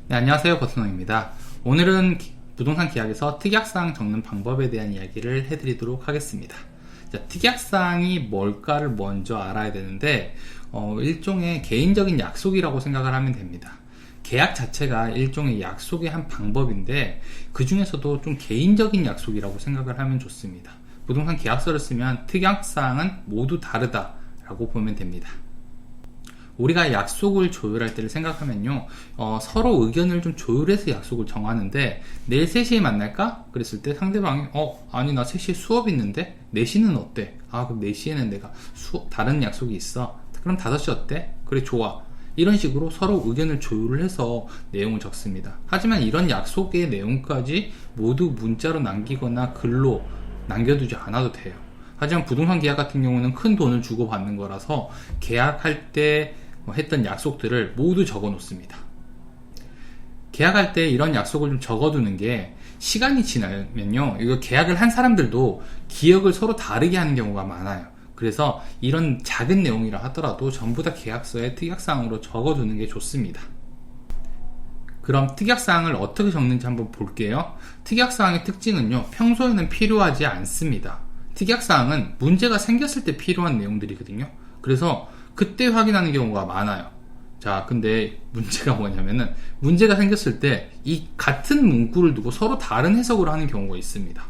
네, 안녕하세요. 버튼홍입니다. 오늘은 부동산 계약에서 특약사항 적는 방법에 대한 이야기를 해드리도록 하겠습니다. 자, 특약사항이 뭘까를 먼저 알아야 되는데 일종의 개인적인 약속이라고 생각을 하면 됩니다. 계약 자체가 일종의 약속의 한 방법인데 그 중에서도 좀 개인적인 약속이라고 생각을 하면 좋습니다. 부동산 계약서를 쓰면 특약사항은 모두 다르다라고 보면 됩니다. 우리가 약속을 조율할 때를 생각하면요, 서로 의견을 좀 조율해서 약속을 정하는데, 내일 3시에 만날까? 그랬을 때 상대방이 아니 나 3시에 수업 있는데 4시는 어때? 그럼 4시에는 내가 다른 약속이 있어. 그럼 5시 어때? 그래, 좋아. 이런 식으로 서로 의견을 조율을 해서 내용을 적습니다. 하지만 이런 약속의 내용까지 모두 문자로 남기거나 글로 남겨두지 않아도 돼요. 하지만 부동산 계약 같은 경우는 큰 돈을 주고 받는 거라서 계약할 때 했던 약속들을 모두 적어 놓습니다. 계약할 때 이런 약속을 좀 적어두는 게 시간이 지나면요, 이거 계약을 한 사람들도 기억을 서로 다르게 하는 경우가 많아요. 그래서 이런 작은 내용이라 하더라도 전부 다 계약서에 특약사항으로 적어두는 게 좋습니다. 그럼 특약사항을 어떻게 적는지 한번 볼게요. 특약사항의 특징은요, 평소에는 필요하지 않습니다. 특약사항은 문제가 생겼을 때 필요한 내용들이거든요. 그래서 그때 확인하는 경우가 많아요. 자, 근데 문제가 뭐냐면은 문제가 생겼을 때 이 같은 문구를 두고 서로 다른 해석을 하는 경우가 있습니다.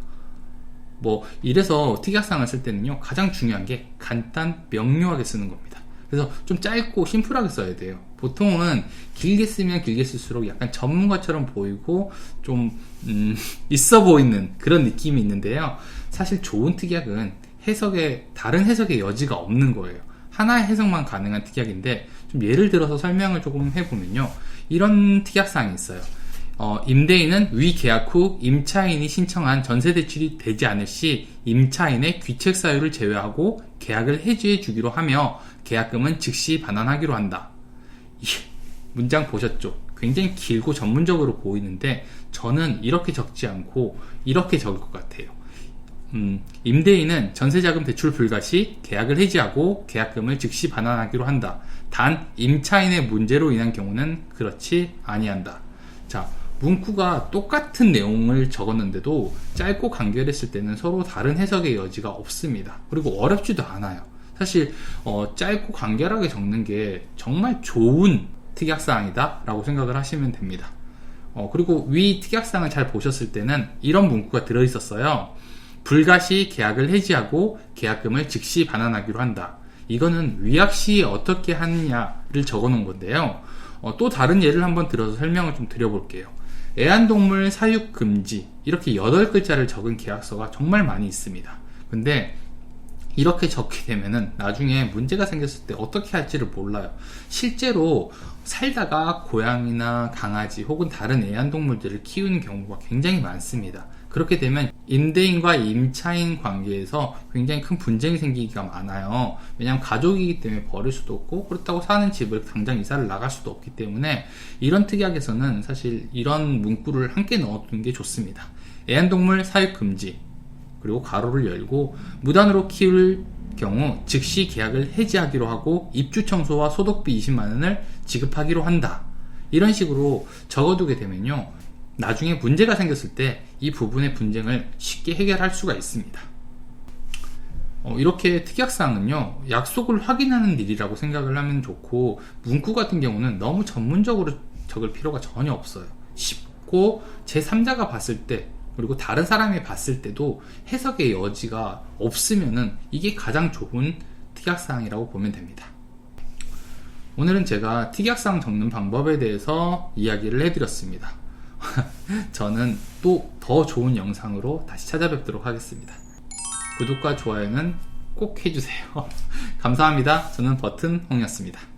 이래서 특약사항을 쓸 때는요, 가장 중요한 게 간단 명료하게 쓰는 겁니다. 그래서 좀 짧고 심플하게 써야 돼요. 보통은 길게 쓰면 길게 쓸수록 약간 전문가처럼 보이고 좀 있어 보이는 그런 느낌이 있는데요, 사실 좋은 특약은 다른 해석의 여지가 없는 거예요. 하나의 해석만 가능한 특약인데, 좀 예를 들어서 설명을 조금 해보면요, 이런 특약사항이 있어요. 임대인은 위 계약 후 임차인이 신청한 전세 대출이 되지 않을 시 임차인의 귀책 사유를 제외하고 계약을 해지해 주기로 하며 계약금은 즉시 반환하기로 한다. 문장 보셨죠? 굉장히 길고 전문적으로 보이는데 저는 이렇게 적지 않고 이렇게 적을 것 같아요. 임대인은 전세자금 대출 불가 시 계약을 해지하고 계약금을 즉시 반환하기로 한다. 단 임차인의 문제로 인한 경우는 그렇지 아니한다. 자, 문구가 똑같은 내용을 적었는데도 짧고 간결했을 때는 서로 다른 해석의 여지가 없습니다. 그리고 어렵지도 않아요. 사실 짧고 간결하게 적는 게 정말 좋은 특약사항이다 라고 생각을 하시면 됩니다. 그리고 위 특약사항을 잘 보셨을 때는 이런 문구가 들어있었어요. 불가시 계약을 해지하고 계약금을 즉시 반환하기로 한다. 이거는 위약 시에 어떻게 하느냐를 적어 놓은 건데요, 또 다른 예를 한번 들어서 설명을 좀 드려볼게요. 애완동물 사육 금지, 이렇게 8글자를 적은 계약서가 정말 많이 있습니다. 근데 이렇게 적게 되면은 나중에 문제가 생겼을 때 어떻게 할지를 몰라요. 실제로 살다가 고양이나 강아지 혹은 다른 애완동물들을 키우는 경우가 굉장히 많습니다. 그렇게 되면 임대인과 임차인 관계에서 굉장히 큰 분쟁이 생기기가 많아요. 왜냐하면 가족이기 때문에 버릴 수도 없고, 그렇다고 사는 집을 당장 이사를 나갈 수도 없기 때문에 이런 특약에서는 사실 이런 문구를 함께 넣어두는 게 좋습니다. 애완동물 사육 금지, 그리고 가로를 열고 무단으로 키울 경우 즉시 계약을 해지하기로 하고 입주 청소와 소독비 20만원을 지급하기로 한다. 이런 식으로 적어두게 되면요, 나중에 문제가 생겼을 때 이 부분의 분쟁을 쉽게 해결할 수가 있습니다. 이렇게 특약사항은요, 약속을 확인하는 일이라고 생각을 하면 좋고, 문구 같은 경우는 너무 전문적으로 적을 필요가 전혀 없어요. 쉽고 제3자가 봤을 때, 그리고 다른 사람이 봤을 때도 해석의 여지가 없으면은 이게 가장 좋은 특약사항이라고 보면 됩니다. 오늘은 제가 특약사항 적는 방법에 대해서 이야기를 해드렸습니다. 저는 또 더 좋은 영상으로 다시 찾아뵙도록 하겠습니다. 구독과 좋아요는 꼭 해주세요. 감사합니다. 저는 버튼홍이었습니다.